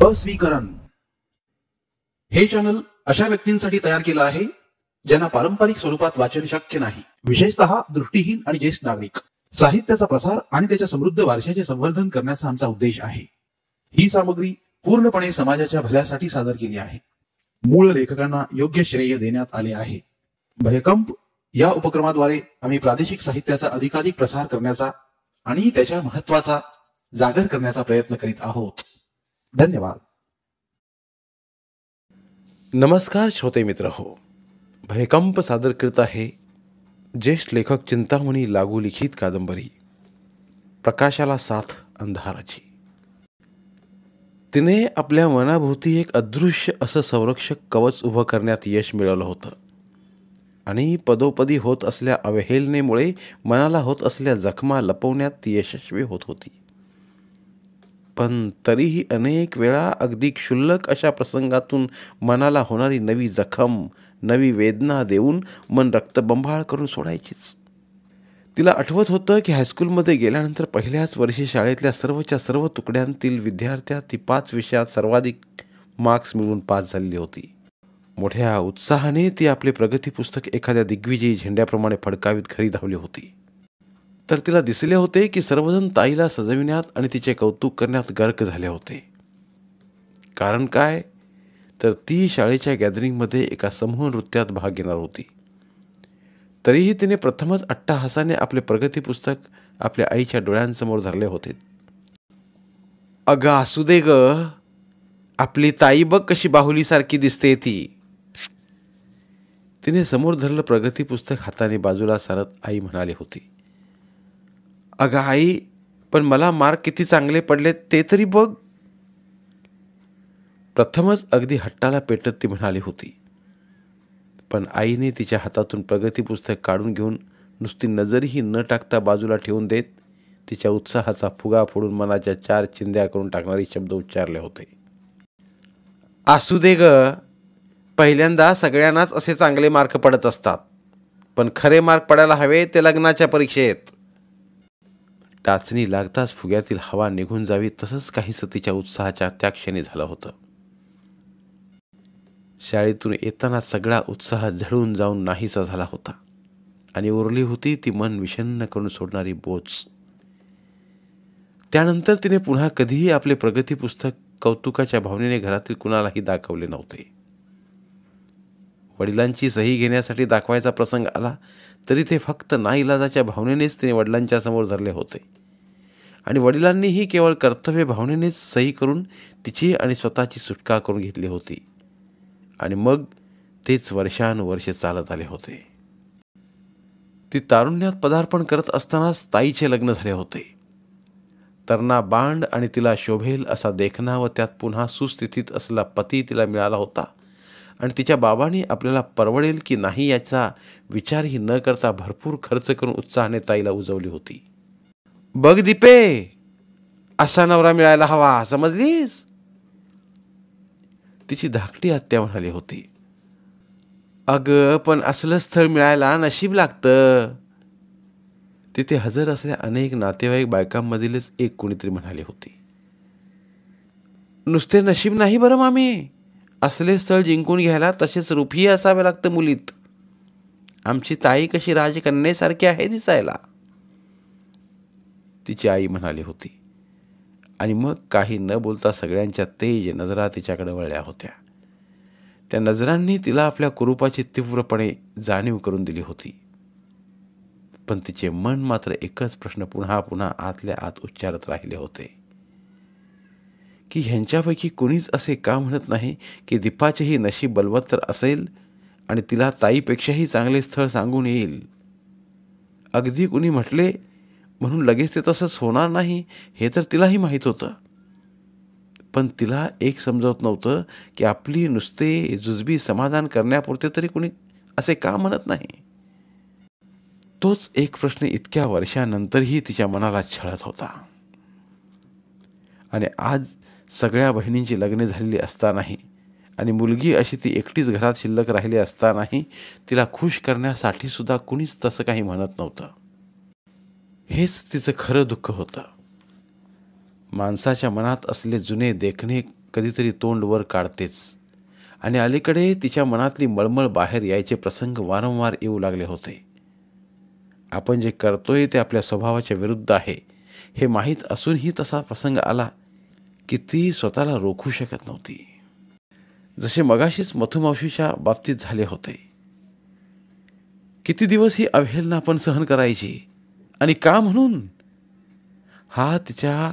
अस्वीकरण हे चॅनल अशा व्यक्तींसाठी तयार केलं आहे ज्यांना पारंपरिक स्वरूपात वाचन शक्य नाही, विशेषतः दृष्टीहीन आणि ज्येष्ठ नागरिक. साहित्याचा प्रसार आणि त्याच्या समृद्ध वारशाचे संवर्धन करण्याचा आमचा उद्देश आहे. ही सामग्री पूर्णपणे समाजाच्या भल्यासाठी सादर केली आहे. मूळ लेखकांना योग्य श्रेय देण्यात आले आहे. भयकंप या उपक्रमाद्वारे आम्ही प्रादेशिक साहित्याचा अधिकाधिक प्रसार करण्याचा आणि त्याच्या महत्त्वाचा जागर करण्याचा प्रयत्न करीत आहोत. धन्यवाद. नमस्कार श्रोते मित्र हो, भयकंप सादर करत आहे ज्येष्ठ लेखक चिंतामणी लागू लिखित कादंबरी प्रकाशाला साथ अंधाराची. तिने आपल्या मनाभोवती एक अदृश्य असं संरक्षक कवच उभं करण्यात यश मिळवलं होतं आणि पदोपदी होत असल्या अवहेलनेमुळे मनाला होत असल्या जखमा लपवण्यात ती यशस्वी होत होती. पण तरीही अनेक वेळा अगदी क्षुल्लक अशा प्रसंगातून मनाला होणारी नवी जखम, नवी वेदना देऊन मन रक्तबंबाळ करून सोडायचीच. तिला आठवत होतं की हायस्कूलमध्ये गेल्यानंतर पहिल्याच वर्षी शाळेतल्या सर्वच्या सर्व तुकड्यांतील विद्यार्थ्यात ती 5 विषयात सर्वाधिक मार्क्स मिळवून पास झालेली होती. मोठ्या उत्साहाने ती आपले प्रगती पुस्तक एखाद्या दिग्विजयी झेंड्याप्रमाणे फडकावीत घरी धावली होती. तर तिला दिसले होते की सर्वजण ताईला सजविण्यात आणि तिचे कौतुक करण्यात गर्क झाले होते. कारण काय, तर ती शाळेच्या गॅदरिंगमध्ये एका समूह नृत्यात भाग घेणार होती. तरीही तिने प्रथमच अट्टाहासाने आपले प्रगती पुस्तक आपल्या आईच्या डोळ्यांसमोर धरले होते. अगं असू दे ग, आपली ताई बघ कशी बाहुलीसारखी दिसते ती. तिने समोर धरलं प्रगती पुस्तक हाताने बाजूला सारत आई म्हणाली होती. अगं आई, पण मला मार्क किती चांगले पडले ते तरी बघ. प्रथमच अगदी हट्टाला पेटत ती म्हणाली होती. पण आईने तिच्या हातातून प्रगती पुस्तक काढून घेऊन नुसती नजरही न टाकता बाजूला ठेवून देत तिच्या उत्साहाचा फुगा फोडून मनाच्या 4 चिंध्या करून टाकणारे शब्द उच्चारले होते. असू दे ग, पहिल्यांदा सगळ्यांनाच असे चांगले मार्क पडत असतात, पण खरे मार्क पडायला हवे ते लग्नाच्या परीक्षेत. टाचणी लागताच फुग्यातील हवा निघून जावी तसंच काहीसं तिच्या उत्साहाच्या त्या क्षणी झालं होतं. शाळेतून येताना सगळा उत्साह झडून जाऊन नाहीसा झाला होता आणि उरली होती ती मन विषण्ण करून सोडणारी बोच. त्यानंतर तिने पुन्हा कधीही आपले प्रगती पुस्तक कौतुकाच्या भावनेने घरातील कुणालाही दाखवले नव्हते. वडिलांची सही घेण्यासाठी दाखवायचा प्रसंग आला तरी ते फक्त नाईलाजाच्या भावनेनेच तिने वडिलांच्या समोर धरले होते आणि वडिलांनीही केवळ कर्तव्य भावनेनेच सही करून तिची आणि स्वतःची सुटका करून घेतली होती. आणि मग तेच वर्षानुवर्षे चालत आले होते. ती तारुण्यात पदार्पण करत असतानाच ताईचे लग्न झाले होते. तरणा बांड आणि तिला शोभेल असा देखणा व त्यात पुन्हा सुस्थितीत असलेला पती तिला मिळाला होता आणि तिच्या बाबांनी आपल्याला परवडेल की नाही याचा विचारही न करता भरपूर खर्च करून उत्साहाने ताईला उजवली होती. बघ दीपे, असा नवरा मिळायला हवा, समजलीस, तिची धाकटी आत्या म्हणाली होती. अगं पण असलं स्थळ मिळायला नशीब लागतं, तिथे हजर असलेल्या अनेक नातेवाईक बायकांमधीलच एक कुणीतरी म्हणाली होती. नुसते नशीब नाही बरं मामी, असले स्थळ जिंकून घ्यायला तसेच रूपही असावे लागतं मुलीत. आमची ताई कशी राजकन्येसारखी आहे दिसायला, तिची आई म्हणाली होती. आणि मग काही न बोलता सगळ्यांच्या तेज नजरा तिच्याकडे वळल्या होत्या. त्या नजरांनी तिला आपल्या कुरूपाची तीव्रपणे जाणीव करून दिली होती. पण तिचे मन मात्र एकच प्रश्न पुन्हा पुन्हा आतल्या आत उच्चारत राहिले होते की ह्यांच्यापैकी कुणीच असे का म्हणत नाही की दीपाचेही नशीब बलवत्तर असेल आणि तिला ताईपेक्षाही चांगले स्थळ सांगून येईल. अगदी कुणी म्हटले म्हणून लगेच ते तसंच होणार नाही हे तर तिलाही माहीत होतं. पण तिला एक समजवत नव्हतं की आपली नुसते जुजबी समाधान करण्यापुरते तरी कुणी असे का म्हणत नाही. तोच एक प्रश्न इतक्या वर्षानंतरही तिच्या मनाला छळत होता. आणि आज सगळ्या बहिणींची लग्ने झालेली असतानाही आणि मुलगी अशी ती एकटीच घरात शिल्लक राहिली असतानाही तिला खुश करण्यासाठी सुद्धा कुणीच तसं काही म्हणत नव्हतं. हेच तिचं खरं दुःख होतं. माणसाच्या मनात असले जुने देखणे कधीतरी तोंड वर काढतेच आणि अलीकडे तिच्या मनातली मळमळ बाहेर यायचे प्रसंग वारंवार येऊ लागले होते. आपण जे करतोय ते आपल्या स्वभावाच्या विरुद्ध आहे हे माहीत असूनही तसा प्रसंग आला की ती स्वतःला रोखू शकत नव्हती. जसे मगाशीच मथुमावशीच्या बाबतीत झाले होते. किती दिवस ही अवहेलना आपण सहन करायची आणि का म्हणून? हा तिच्या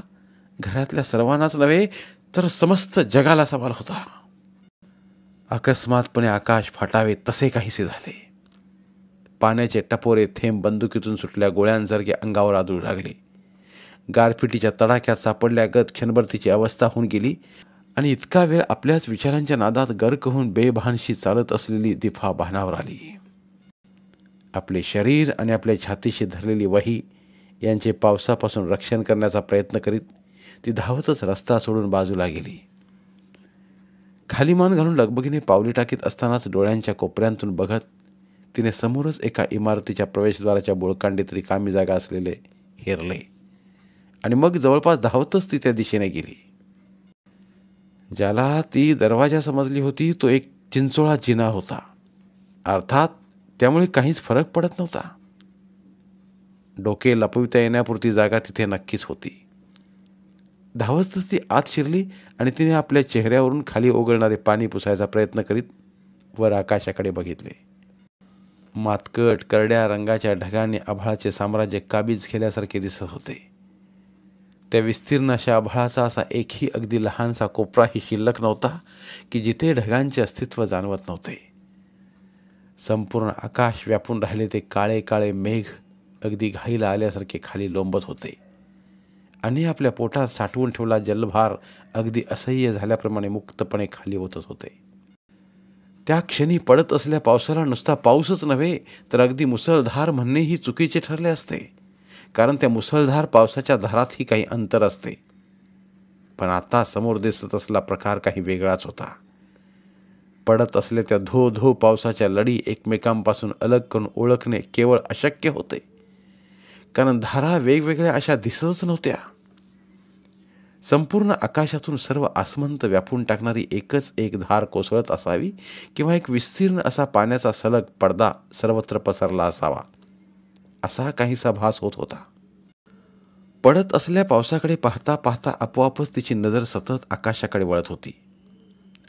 घरातल्या सर्वांनाच नव्हे तर समस्त जगाला सवाल होता. अकस्मातपणे आकाश फाटावे तसे काहीसे झाले. पाण्याचे टपोरे थेंब बंदुकीतून सुटल्या गोळ्यांसारखे अंगावर आदळू लागले. गारपिटीच्या तडाख्यात सापडल्यागत क्षणभर तिची अवस्था होऊन गेली आणि इतका वेळ आपल्याच विचारांच्या नादात गर्क होऊन बेभानशी चालत असलेली दिफा भानावर आली. आपले शरीर आणि आपल्या छातीशी धरलेली वही यांचे पावसापासून रक्षण करण्याचा प्रयत्न करीत ती धावतच रस्ता सोडून बाजूला गेली. खाली मान घालून लगबगीने पावली टाकीत असतानाच डोळ्यांच्या कोपऱ्यांतून बघत तिने समोरच एका इमारतीच्या प्रवेशद्वाराच्या बोळकांडीत रिकामी जागा असलेले हेरले आणि मग जवळपास धावतच ती त्या दिशेने गेली. ज्याला ती दरवाजा समजली होती तो एक चिंचोळा जिना होता. अर्थात त्यामुळे काहीच फरक पडत नव्हता. डोके लपविता येण्यापुरती जागा तिथे नक्कीच होती. धावतच ती आत शिरली आणि तिने आपल्या चेहऱ्यावरून खाली ओघळणारे पाणी पुसायचा प्रयत्न करीत वर आकाशाकडे बघितले. मातकट करड्या रंगाच्या ढगाने आभाळाचे साम्राज्य काबीज केल्यासारखे दिसत होते. त्या विस्तीर्ण अशा आभाळाचा असा एकही अगदी लहानसा कोपराही शिल्लक नव्हता की जिथे ढगांचे अस्तित्व जाणवत नव्हते. संपूर्ण आकाश व्यापून राहिले ते काळे काळे मेघ अगदी घाईला आल्यासारखे खाली लोंबत होते आणि आपल्या पोटात साठवून ठेवला जलभार अगदी असह्य झाल्याप्रमाणे मुक्तपणे खाली होतच होते. त्या क्षणी पडत असलेल्या पावसाला नुसता पाऊसच नव्हे तर अगदी मुसळधार म्हणणेही चुकीचे ठरले असते, कारण त्या मुसळधार पावसाच्या धारातही काही अंतर असते. पण आता समोर दिसत असलेला प्रकार काही वेगळाच होता. पडत असलेल्या त्या धो धो पावसाच्या लढी एकमेकांपासून अलग करून ओळखणे केवळ अशक्य होते, कारण धारा वेगवेगळ्या अशा दिसतच नव्हत्या. संपूर्ण आकाशातून सर्व आसमंत व्यापून टाकणारी एकच एक धार कोसळत असावी किंवा एक विस्तीर्ण असा पाण्याचा सलग पडदा सर्वत्र पसरला असावा, असा काहीसा भास होत होता. पडत असलेल्या पावसाकडे पाहता पाहता आपोआपच तिची नजर सतत आकाशाकडे वळत होती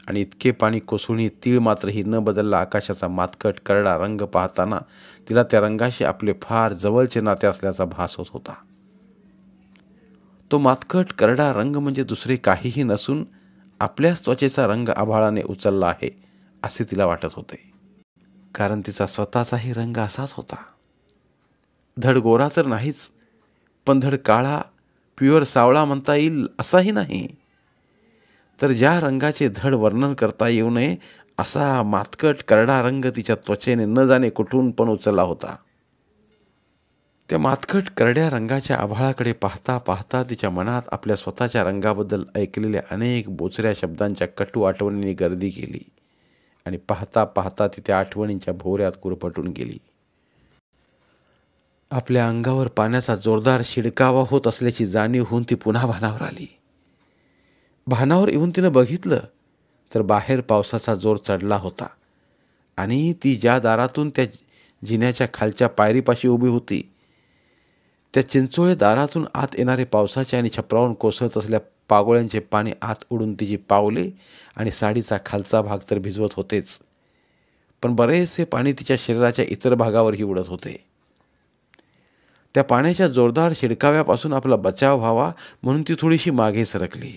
आणि इतके पाणी कोसळूनही तीळ मात्रही न बदलला आकाशाचा मातकट करडा रंग पाहताना तिला त्या रंगाशी आपले फार जवळचे नाते असल्याचा भास होत होता. तो मातकट करडा रंग म्हणजे दुसरे काहीही नसून आपल्याच त्वचेचा रंग आभाळाने उचलला आहे असे तिला वाटत होते, कारण तिचा स्वतःचाही रंग असाच होता. धड गोरा तर नाहीच, पण धड काळा प्युअर सावळा म्हणता येईल असाही नाही, तर ज्या रंगाचे धड वर्णन करता येऊ नये असा मातकट करडा रंग तिच्या त्वचेने न जाणे कुठून पण उचलला होता. त्या मातकट करड्या रंगाच्या आभाळाकडे पाहता पाहता तिच्या मनात आपल्या स्वतःच्या रंगाबद्दल ऐकलेल्या अनेक बोचऱ्या शब्दांच्या कटू आठवणींनी गर्दी केली आणि पाहता पाहता ती त्या आठवणींच्या भोवऱ्यात गुरफटून गेली. आपल्या अंगावर पाण्याचा जोरदार शिडकावा होत असल्याची जाणीव होऊन ती पुन्हा भानावर आली. भानावर येऊन तिनं बघितलं तर बाहेर पावसाचा जोर चढला होता आणि ती ज्या दारातून त्या जिन्याच्या खालच्या पायरीपाशी उभी होती त्या चिंचोळे दारातून आत येणारे पावसाचे आणि छपरावरून कोसळत असलेल्या पागोळ्यांचे पाणी आत उडून तिची पावले आणि साडीचा खालचा भाग तर भिजवत होतेच, पण बरेचसे पाणी तिच्या शरीराच्या इतर भागावरही उडत होते. त्या पाण्याच्या जोरदार शिडकाव्यापासून आपला बचाव व्हावा म्हणून ती थोडीशी मागे सरकली,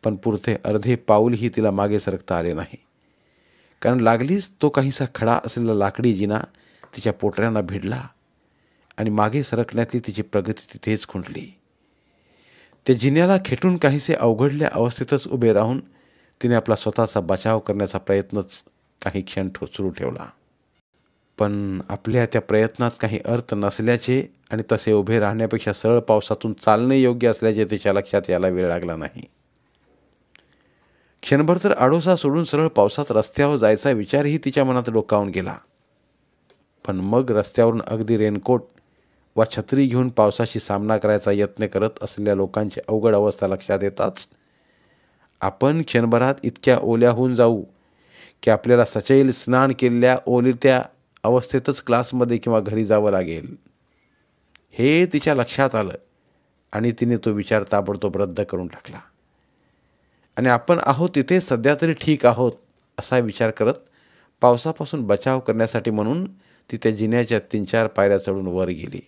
पण पुरते अर्धे पाऊलही तिला मागे सरकता आले नाही, कारण लागलीच तो काहीसा खडा असलेला लाकडी जिना तिच्या पोटऱ्यांना भिडला आणि मागे सरकण्यातली तिची प्रगती तिथेच खुंटली. त्या जिन्याला खेटून काहीसे अवघडल्या अवस्थेतच उभे राहून तिने आपला स्वतःचा बचाव करण्याचा प्रयत्नच काही क्षण सुरू ठेवला, पण आपल्या त्या प्रयत्नात काही अर्थ नसल्याचे आणि तसे उभे राहण्यापेक्षा सरळ पावसातून चालणे योग्य असल्याचे तिच्या लक्षात यायला वेळ लागला नाही. क्षणभर तर आडोसा सोडून सरळ पावसात रस्त्यावर जायचा विचारही तिच्या मनात डोकावून गेला, पण मग रस्त्यावरून अगदी रेनकोट वा छत्री घेऊन पावसाशी सामना करायचा यत्न करत असलेल्या लोकांची अवघड अवस्था लक्षात येताच आपण क्षणभरात इतक्या ओल्या होऊन जाऊ की आपल्याला सचैल स्नान केलेल्या ओलित्या अवस्थेतच क्लासमध्ये किंवा घरी जावं लागेल. हे तिच्या लक्षात आलं आणि तिने तो विचार ताबडतोब रद्द करून टाकला. आणि आपण आहोत तिथे सध्या तरी ठीक आहोत असा विचार करत पावसापासून बचाव करण्यासाठी म्हणून ती त्या जिन्याच्या 3-4 पायऱ्या चढून वर गेली.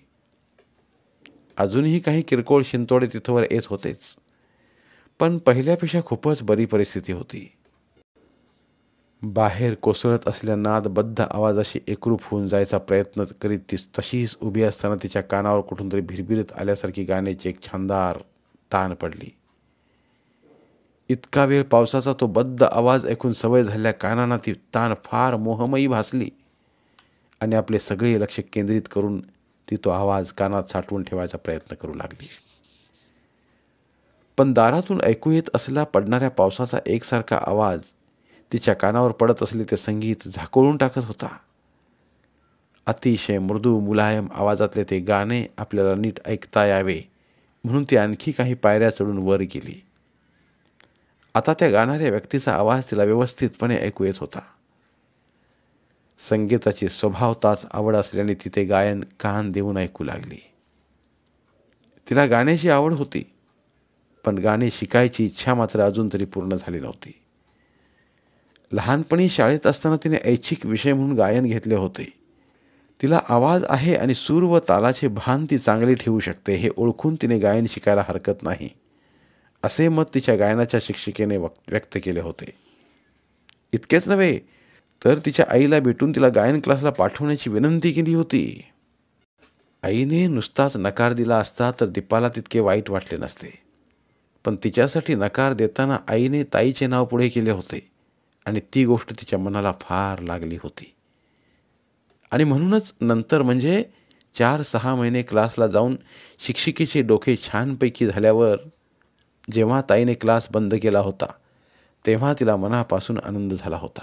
अजूनही काही किरकोळ शिंतोडे तिथवर येत होतेच, पण पहिल्यापेक्षा खूपच बरी परिस्थिती होती. बाहेर कोसळत असलेल्या नादबद्ध आवाजाशी एकरूप होऊन जायचा प्रयत्न करीत ती तशीच उभी असताना तिच्या कानावर कुठून तरी भिरभिरत आल्यासारखी गाण्याची एक छानदार तान पडली. इतका वेळ पावसाचा तो बद्ध आवाज ऐकून सवय झालेल्या कानांना ती तान फार मोहमयी भासली आणि आपले सगळे लक्ष केंद्रित करून ती तो आवाज कानात साठवून ठेवायचा प्रयत्न करू लागली. पण दारातून ऐकू येत असलेला पडणाऱ्या पावसाचा एकसारखा आवाज तिच्या कानावर पडत असले ते संगीत झाकोळून टाकत होता. अतिशय मृदू मुलायम आवाजातले ते गाणे आपल्याला नीट ऐकता यावे म्हणून ती आणखी काही पायऱ्या चढून वर गेली. आता त्या गाणाऱ्या व्यक्तीचा आवाज तिला व्यवस्थितपणे ऐकू येत होता. संगीताची स्वभावताच आवड असल्याने ती ते गायन कान देऊन ऐकू लागली. तिला गाण्याची आवड होती, पण गाणे शिकायची इच्छा मात्र अजून तरी पूर्ण झाली नव्हती. लहानपणी शाळेत असताना तिने ऐच्छिक विषय म्हणून गायन घेतले होते. तिला आवाज आहे आणि सूर व तालाचे भान ती चांगली ठेवू शकते हे ओळखून तिने गायन शिकायला हरकत नाही असे मत तिच्या गायनाच्या शिक्षिकेने व्यक्त केले होते. इतकेच नव्हे तर तिच्या आईला भेटून तिला गायन क्लासला पाठवण्याची विनंती केली होती. आईने नुसताच नकार दिला असता तर दीपाला तितके वाईट वाटले नसते, पण तिच्यासाठी नकार देताना आईने ताईचे नाव पुढे केले होते आणि ती गोष्ट तिच्या मनाला फार लागली होती. आणि म्हणूनच नंतर म्हणजे 4-6 महिने क्लासला जाऊन शिक्षिकेचे डोके छानपैकी झाल्यावर जेव्हा ताईने क्लास बंद केला होता तेव्हा तिला मनापासून आनंद झाला होता.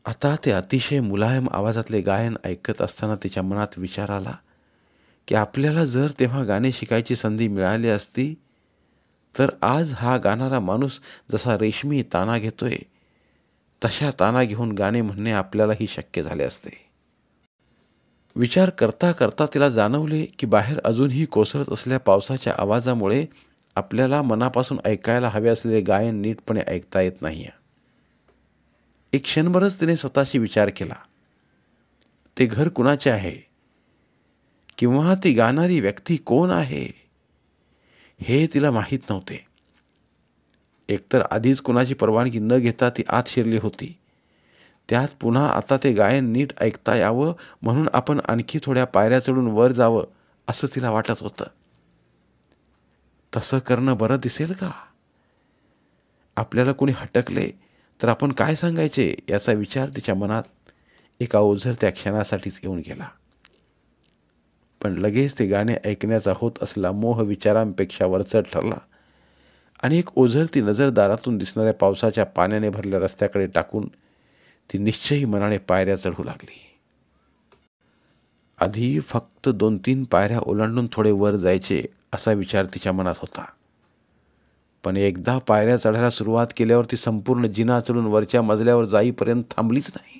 आता ते अतिशय मुलायम आवाजातले गायन ऐकत असताना तिच्या मनात विचार आला की आपल्याला जर तेव्हा गाणे शिकायची संधी मिळाली असती तर आज हा गाणारा माणूस जसा रेशमी ताना घेतोय तशा ताना घेऊन गाणे म्हणणे आपल्यालाही शक्य झाले असते. विचार करता करता तिला जाणवले की बाहेर अजूनही कोसळत असलेल्या पावसाच्या आवाजामुळे आपल्याला मनापासून ऐकायला हवे असलेले गायन नीटपणे ऐकता येत नाही. एक क्षणभरच तिने स्वतःशी विचार केला, ते घर कुणाचे आहे किंवा ती गाणारी व्यक्ती कोण आहे हे तिला माहीत नव्हते. एकतर आधीच कुणाची परवानगी न घेता ती आत शिरली होती, त्यात पुन्हा आता ते गायन नीट ऐकता यावं म्हणून आपण आणखी थोड्या पायऱ्या चढून वर जावं असं तिला वाटत होतं. तसं करणं बरं दिसेल का? आपल्याला कुणी हटकले तर आपण काय सांगायचे याचा विचार तिच्या मनात एका ओझरत्या क्षणासाठीच येऊन गेला. पण लगेच ते गाणे ऐकण्याचा होत असलेला मोह विचारांपेक्षा वरचढ ठरला आणि एक ओझरती नजर दारातून दिसणाऱ्या पावसाच्या पाण्याने भरलेल्या रस्त्याकडे टाकून ती निश्चयी मनाने पायऱ्या चढू लागली. आधी फक्त 2-3 पायऱ्या ओलांडून थोडे वर जायचे असा विचार तिच्या मनात होता, पण एकदा पायऱ्या चढायला सुरुवात केल्यावर ती संपूर्ण जिना चढून वरच्या मजल्यावर जाईपर्यंत थांबलीच नाही.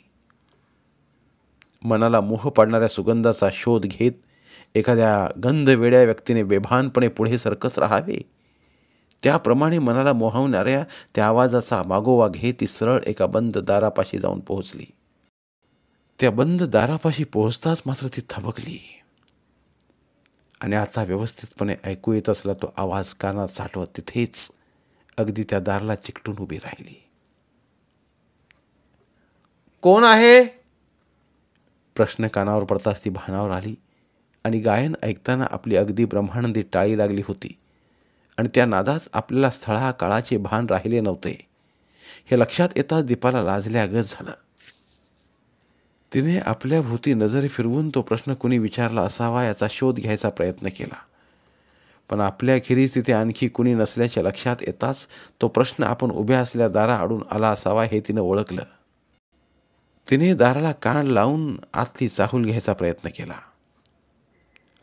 मनाला मोह पाडणाऱ्या सुगंधाचा शोध घेत एखाद्या गंधवेड्या व्यक्तीने बेभानपणे पुढे सरकत राहावे त्याप्रमाणे मनाला मोहवणाऱ्या त्या आवाजाचा मागोवा घेत ती सरळ एका बंद दारापाशी जाऊन पोहोचली. त्या बंद दारापाशी पोहोचताच मात्र ती थबकली आणि आता व्यवस्थितपणे ऐकू येत असला तो आवाज कानात साठवत तिथेच अगदी त्या दाराला चिकटून उभी राहिली. कोण आहे? प्रश्न कानावर पडताच ती भानावर आली आणि गायन ऐकताना आपली अगदी ब्रह्मानंदी टाळी लागली होती आणि त्या नादात आपल्याला स्थळा काळाचे भान राहिले नव्हते हे लक्षात येताच दीपाला लाजल्यागत झालं. तिने आपल्या भोवती नजर फिरवून तो प्रश्न कुणी विचारला असावा याचा शोध घ्यायचा प्रयत्न केला, पण आपल्याखेरीज तिथे आणखी कुणी नसल्याचे लक्षात येताच तो प्रश्न आपण उभ्या असलेल्या दाराआडून आला असावा हे तिने ओळखलं. तिने दाराला कान लावून आतली चाहूल घ्यायचा प्रयत्न केला.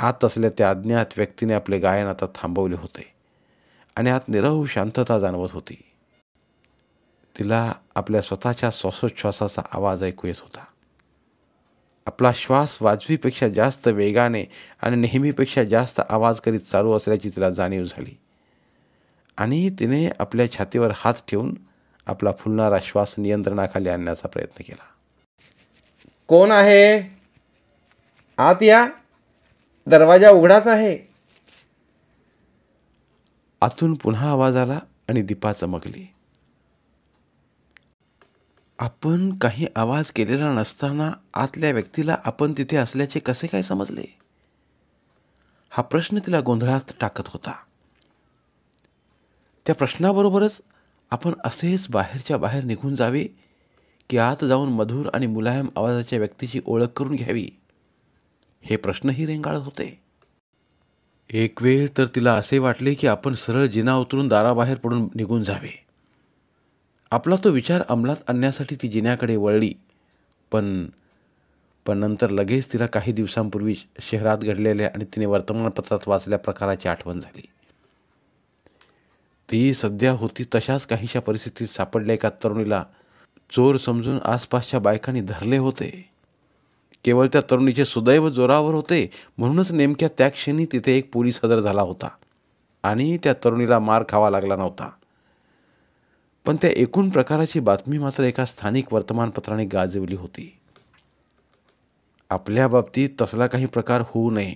आत असलेल्या त्या अज्ञात व्यक्तीने आपले गायन आता थांबवले होते आणि आत निरव शांतता जाणवत होती. तिला आपल्या स्वतःच्या श्वासोच्छ्वासाचा आवाज ऐकू येत होता. आपला श्वास वाजवीपेक्षा जास्त वेगाने आणि नेहमीपेक्षा जास्त आवाज करीत चालू असल्याची तिला जाणीव झाली आणि तिने आपल्या छातीवर हात ठेवून आपला फुलणारा श्वास नियंत्रणाखाली आणण्याचा प्रयत्न केला. कोण आहे? आत या, दरवाजा उघडाच आहे. आतून पुन्हा आवाज आला आणि दीपा चमकली. आपण काही आवाज केलेला नसताना आतल्या व्यक्तीला आपण तिथे असल्याचे कसे काय समजले? हा प्रश्न तिला गोंधळात टाकत होता. त्या प्रश्नाबरोबरच आपण असेच बाहेरच्या बाहेर निघून जावे की आत जाऊन मधुर आणि मुलायम आवाजाच्या व्यक्तीची ओळख करून घ्यावी, हे प्रश्नही रेंगाळत होते. एक वेळ तर तिला असे वाटले की आपण सरळ जिना उतरून दाराबाहेर पडून निघून जावे. आपला तो विचार अंमलात आणण्यासाठी ती जिन्याकडे वळली. पण नंतर लगेच तिला काही दिवसांपूर्वी शहरात घडलेल्या आणि तिने वर्तमानपत्रात वाचल्या प्रकाराची आठवण झाली. ती सध्या होती तशाच काहीशा परिस्थितीत सापडल्या एका तरुणीला चोर समजून आसपासच्या बायकांनी धरले होते. केवळ त्या तरुणीचे सुदैव जोरावर होते म्हणूनच नेमक्या त्या क्षणी तिथे एक पोलीस हजर झाला होता आणि त्या तरुणीला मार खावा लागला नव्हता. पण त्या एकूण प्रकाराची बातमी मात्र एका स्थानिक वर्तमानपत्राने गाजवली होती. आपल्या बाबतीत तसला काही प्रकार होऊ नये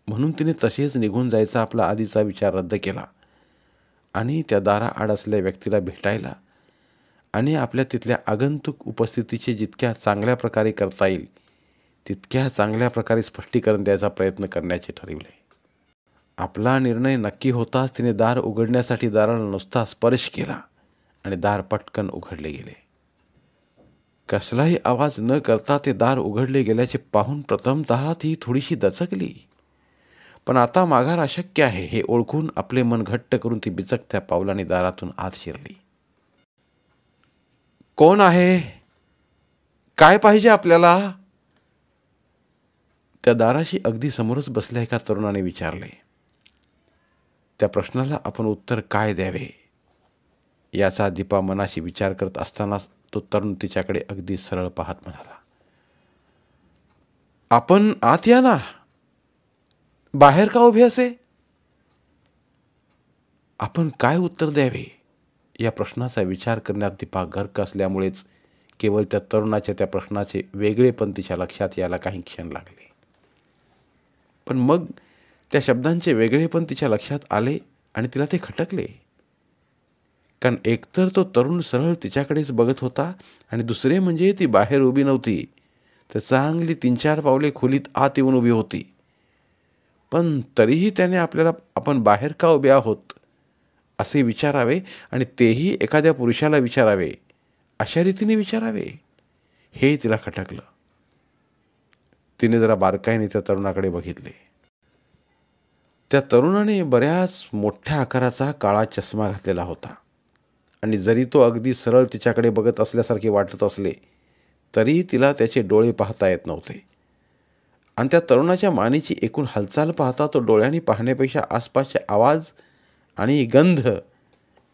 म्हणून तिने तसेच निघून जायचा आपला आधीचा विचार रद्द केला आणि त्या दाराआड असलेल्या व्यक्तीला भेटायला आणि आपल्या तिथल्या आगंतुक उपस्थितीचे जितक्या चांगल्या प्रकारे करता येईल तितक्या चांगल्या प्रकारे स्पष्टीकरण द्यायचा प्रयत्न करण्याचे ठरविले. आपला निर्णय नक्की होताच तिने दार उघडण्यासाठी दाराला नुसता स्पर्श केला आणि दार पटकन उघडले गेले. कसलाही आवाज न करता ते दार उघडले गेल्याचे पाहून प्रथमतः ती थोडीशी दचकली. पण आता माघार अशक्य आहे हे ओळखून आपले मन घट्ट करून ती बिचकत्या पावलाने दारातून आत शिरली. कोण आहे? काय पाहिजे आपल्याला? त्या दाराशी अगदी समोरच बसल्या एका तरुणाने विचारले. त्या प्रश्नाला आपण उत्तर काय द्यावे याचा दीपा मनाशी विचार करत असतानाच तो तरुण तिच्याकडे अगदी सरळ पाहत म्हणाला, आपण आत या ना, बाहेर का उभे असे? आपण काय उत्तर द्यावे या प्रश्नाचा विचार करण्यात दीपा गर्क असल्यामुळेच केवळ त्या तरुणाच्या त्या प्रश्नाचे वेगळेपण तिच्या लक्षात यायला काही क्षण लागले. पण मग त्या शब्दांचे वेगळेपण तिच्या लक्षात आले आणि तिला ते खटकले. कारण एकतर तो तरुण सरळ तिच्याकडेच बघत होता आणि दुसरे म्हणजे ती बाहेर उभी नव्हती तर चांगली 3-4 पावले खोलीत आत येऊन उभी होती. पण तरीही त्याने आपल्याला आपण बाहेर का उभे आहोत असे विचारावे आणि तेही एखाद्या पुरुषाला विचारावे, अशा रीतीने विचारावे, हे तिला खटकलं. तिने जरा बारकाईने त्या तरुणाकडे बघितले. त्या तरुणाने बऱ्याच मोठ्या आकाराचा काळा चष्मा घातलेला होता आणि जरी तो अगदी सरळ तिच्याकडे बघत असल्यासारखे वाटत असले तरी तिला त्याचे डोळे पाहता येत नव्हते. आणि त्या तरुणाच्या मानेची एकूण हालचाल पाहता तो डोळ्यांनी पाहण्यापेक्षा आसपासचे आवाज आणि गंध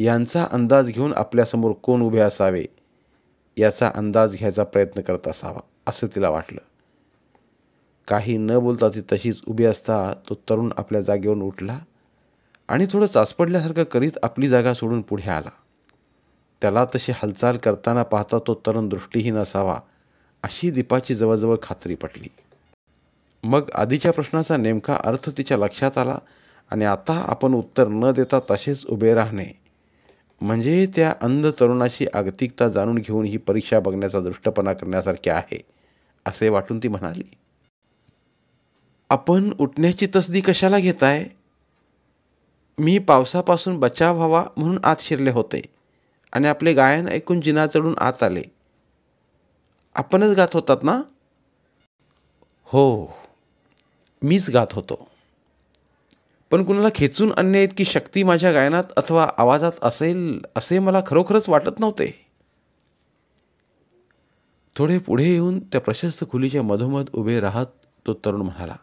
यांचा अंदाज घेऊन आपल्यासमोर कोण उभे असावे याचा अंदाज घ्यायचा प्रयत्न करत असावा असं तिला वाटलं. काही न बोलता ती तशीच उभी असता तो तरुण आपल्या जागेवरून उठला आणि थोडं चाचपडल्यासारखं करीत आपली जागा सोडून पुढे आला. त्याला तशी हालचाल करताना पाहता तो तरुण दृष्टीहीन असावा अशी दीपाची जवळजवळ खात्री पटली. मग आधीच्या प्रश्नाचा नेमका अर्थ तिच्या लक्षात आला आणि आता आपण उत्तर न देता तसेच उभे राहणे म्हणजे त्या अंध तरुणाची आगतिकता जाणून घेऊन ही परीक्षा बघण्याचा दृष्टपणा करण्यासारखे आहे असे वाटून ती म्हणाली, आपण उठण्याची तसदी कशाला घेताय? मी पावसापासून बचाव व्हावा म्हणून आत शिरले होते आणि आपले गायन ऐकून जिना चढून आत आले. आपणच गात होतात ना? हो, मीच गात होतो. पण कुणाला खेचून आणण्या इतकी शक्ती माझ्या गायनात अथवा आवाजात असेल असे मला खरोखरच वाटत नव्हते. थोडे पुढे येऊन त्या प्रशस्त खोलीच्या मधोमध उभे राहत तो तरुण म्हणाला,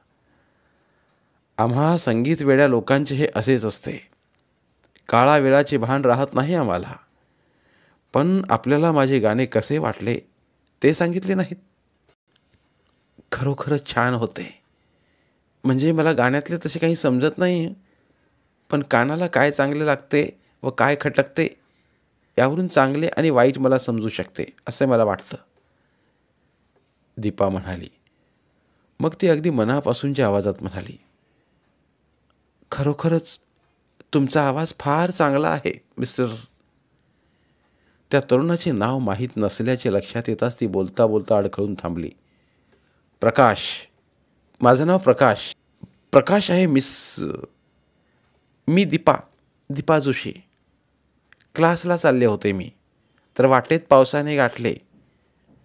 आम्हा संगीत वेड्या लोकांचे हे असेच असते. काळा वेळाचे भान राहत नाही आम्हाला. पण आपल्याला माझे गाणे कसे वाटले ते सांगितले नाहीत. खरोखरच छान होते. म्हणजे मला गाण्यातले तसे काही समजत नाही, पण कानाला काय चांगले लागते व काय खटकते यावरून चांगले आणि वाईट मला समजू शकते असे मला वाटतं, दीपा म्हणाली. मग ती अगदी मनापासूनच्या आवाजात म्हणाली, खरोखरच तुमचा आवाज फार चांगला आहे मिस्टर. त्या तरुणाचे नाव माहीत नसल्याचे लक्षात येताच ती बोलता बोलता अडखळून थांबली. प्रकाश, माझं नाव प्रकाश प्रकाश आहे मिस. मी दीपा जोशी. क्लासला चालले होते मी, तर वाटेत पावसाने गाठले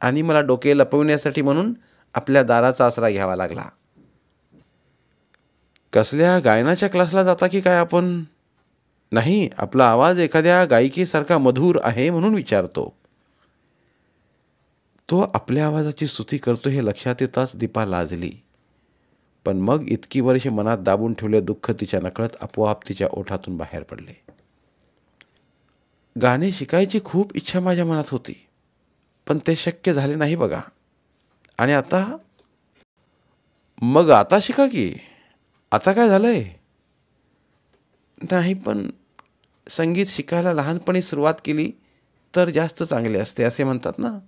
आणि मला डोके लपवण्यासाठी म्हणून आपल्या दाराचा आसरा घ्यावा लागला. कसल्या गायनाच्या क्लासला जाता की काय आपण? नाही, आपला आवाज एखाद्या गायिकेसारखा मधुर आहे म्हणून विचारतो. तो आपल्या आवाजाची स्तुती करतो हे लक्षात येताच दीपा लाजली. पण मग इतकी वर्षे मनात दाबून ठेवले दुःख तिच्या नकळत आपोआप तिच्या ओठातून बाहेर पडले. गाणे शिकायची खूप इच्छा माझ्या मनात होती, पण ते शक्य झाले नाही बघा. आणि आता? मग आता शिका की. आता काय झालंय? नाही, पण संगीत शिकायला लहानपणी सुरुवात केली तर जास्त चांगले असते असे म्हणतात ना.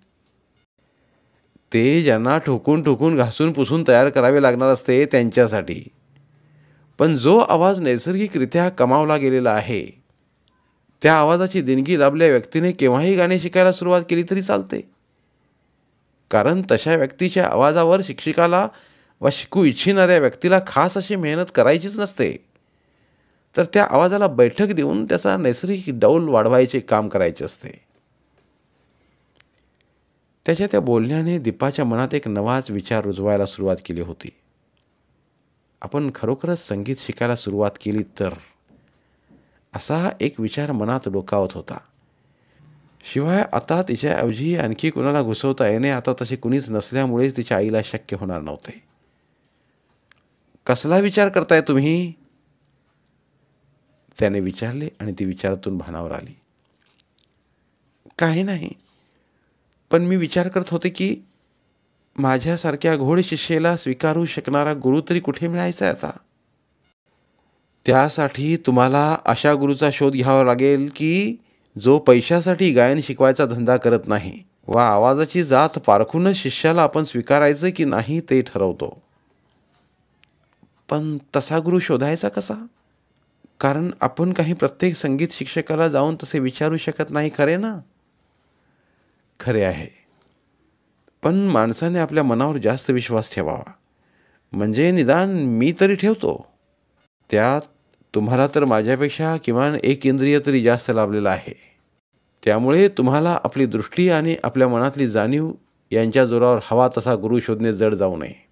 ते ज्यांना ठोकून ठोकून घासून पुसून तयार करावे लागणार असते त्यांच्यासाठी. पण जो आवाज नैसर्गिकरित्या कमावला गेलेला आहे, त्या आवाजाची देणगी लाभल्या व्यक्तीने केव्हाही गाणे शिकायला सुरुवात केली तरी चालते. कारण तशा व्यक्तीच्या आवाजावर शिक्षकाला वा शिकू इच्छिणाऱ्या व्यक्तीला खास अशी मेहनत करायचीच नसते, तर त्या आवाजाला बैठक देऊन त्याचा नैसर्गिक डौल वाढवायचे काम करायचे असते. त्याच्या त्या बोलण्याने दीपाच्या मनात एक नवाच विचार रुजवायला सुरुवात केली होती. आपण खरोखरच संगीत शिकायला सुरुवात केली तर, असा एक विचार मनात डोकावत होता. शिवाय आता तिच्याऐवजी आणखी कुणाला घुसवता येणे आता तसे कुणीच नसल्यामुळेच तिच्या आईला शक्य होणार नव्हते. कसला विचार करताय तुम्ही? त्याने विचारले आणि ती विचारातून भानावर आली. काही नाही, पण मी विचार करत होते की माझ्यासारख्या घोड शिष्येला स्वीकारू शकणारा गुरु तरी कुठे मिळायचा आता. त्यासाठी तुम्हाला अशा गुरुचा शोध घ्यावा लागेल की जो पैशासाठी गायन शिकवायचा धंदा करत नाही वा आवाजाची जात पारखूनच शिष्याला आपण स्वीकारायचं की नाही ते ठरवतो. पण तसा गुरु शोधायचा कसा? कारण आपण काही प्रत्येक संगीत शिक्षकाला जाऊन तसे विचारू शकत नाही, खरे ना? खरे आहे, पण माणसाने आपल्या मनावर जास्त विश्वास ठेवावा. म्हणजे निदान मी तरी ठेवतो. त्यात तुम्हाला तर माझ्यापेक्षा किमान एक इंद्रिय तरी जास्त लाभलेलं आहे. त्यामुळे तुम्हाला आपली दृष्टी आणि आपल्या मनातली जाणीव यांच्या जोरावर हवा तसा गुरु शोधणे जड जाऊ नये.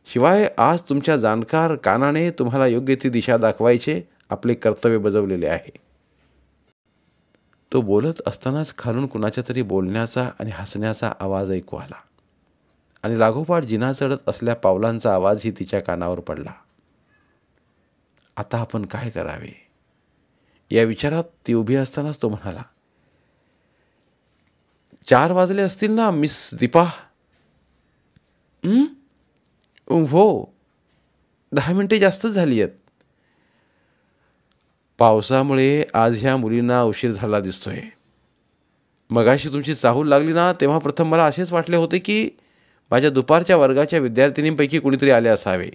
शिवाय आज तुमच्या जाणकार कानाने तुम्हाला योग्य ती दिशा दाखवायचे आपले कर्तव्य बजावलेले आहे. तो बोलत असतानाच खालून कुणाच्या तरी बोलण्याचा आणि हसण्याचा आवाज ऐकू आला आणि लागोपाठ जिना चढत असल्या पावलांचा आवाजही तिच्या कानावर पडला. आता आपण काय करावे या विचारात ती उभी असतानाच तो म्हणाला, 4 वाजले असतील ना मिस दीपा? हो, 10 मिनिटे जास्तच झाली आहेत. पावसामुळे आज ह्या मुलींना उशीर झाला दिसतोय. मगाशी तुमची चाहूल लागली ना, तेव्हा प्रथम मला असेच वाटले होते की माझ्या दुपारच्या वर्गाच्या विद्यार्थिनींपैकी कुणीतरी आले असावे,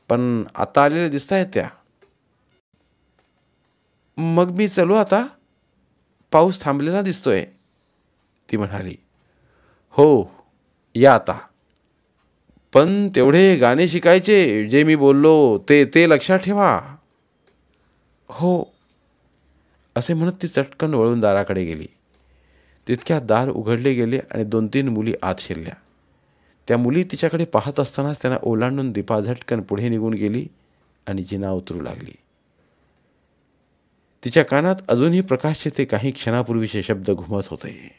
पण आता आलेले दिसत आहेत त्या. मग मी चलू आता? पाऊस थांबलेला दिसतोय, ती म्हणाली. हो, या आता. पण तेवढे गाणे शिकायचे जे मी बोललो ते लक्षात ठेवा. हो, असे म्हणत ती चटकन वळून दाराकडे गेली. तितक्यात दार उघडले गेले आणि 2-3 मुली आत शिरल्या. त्या मुली तिच्याकडे पाहत असतानाच त्यांना ओलांडून दीपा झटकन पुढे निघून गेली आणि जिना उतरू लागली. तिच्या कानात अजूनही प्रकाशचे ते काही क्षणापूर्वीचे शब्द घुमत होते.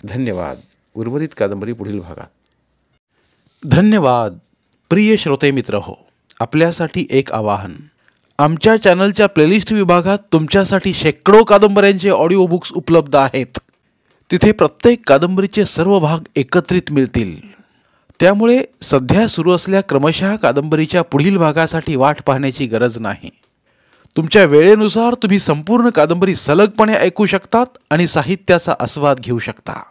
धन्यवाद. उर्वरित कादंबरी पुढील भागात. धन्यवाद प्रिय श्रोते मित्र हो. आपल्यासाठी एक आवाहन. आमच्या चॅनलच्या प्लेलिस्ट विभागात तुमच्यासाठी शेकडो कादंबऱ्यांचे ऑडिओ बुक्स उपलब्ध आहेत. तिथे प्रत्येक कादंबरीचे सर्व भाग एकत्रित मिळतील. त्यामुळे सध्या सुरू असलेल्या क्रमशः कादंबरीच्या पुढील भागासाठी वाट पाहण्याची गरज नाही. तुमच्या वेळेनुसार तुम्ही संपूर्ण कादंबरी सलगपणे ऐकू शकतात आणि साहित्याचा आस्वाद घेऊ शकता.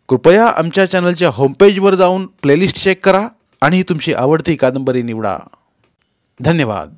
कृपया आमच्या चॅनलच्या होमपेजवर जाऊन प्लेलिस्ट चेक करा आणि तुमची आवडती कादंबरी निवडा. धन्यवाद.